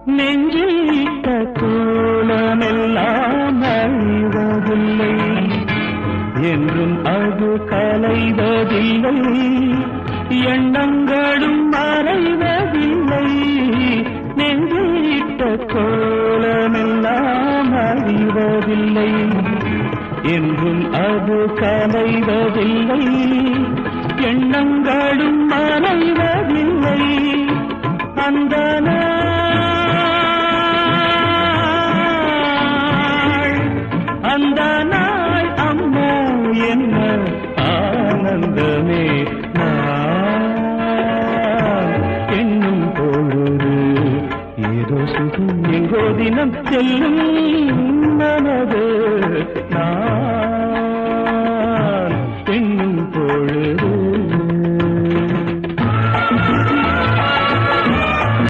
நெஞ்சில் இட்ட கோலமெல்லாம் அழிவதில்லை, என்றும் அது கலைவதில்லை, எண்ணங்களும் மறைவதில்லை. நெஞ்சில் இட்ட கோலமெல்லாம் அழிவதில்லை, என்றும் அது கலைவதில்லை, எண்ணங்களும் மறைவதில்லை. அந்த நாள் அம்மா என்ன ஆனந்தமே. நான் எண்ணும் பொழுது ஏதோ சுகம் எங்கோ தினம் செல்லும் மனது